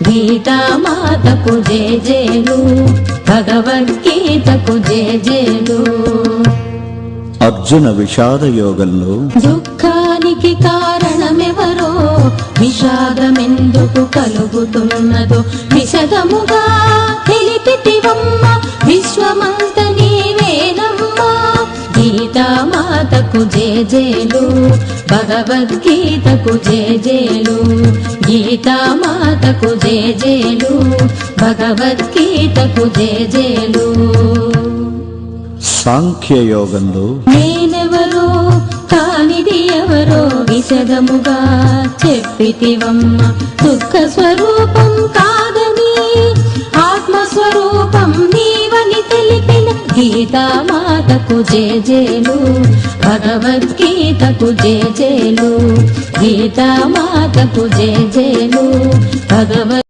గీతామాతకు జేజేలు, భగవద్గీతకు జేజేలు. అర్జున విషాద యోగంలో దుఃఖానికి కారణమెవరో, విషాదమెందుకు కలుగుతున్నదో విశదముగా తెలిపితివమ్మ, విశ్వమంత నీవేనమ్మా. గీతామాతకు జేజేలు, భగవద్గీతకు జేజేలు. గీతామాతకు జేజేలు, భగవద్గీతకు జేజేలు. సాంఖ్యయోగంలో నేనెవరో కానిది ఎవరో విశదముగా చెప్పితివమ్మ, దుఃఖ స్వరూపం కాదని ఆత్మస్వరూపం నీవని తెలిపిన. గీతామాతకు జేజేలు, భగవద్గీతకు జేజేలు. గీతామాతకు జేజేలు, భగవద్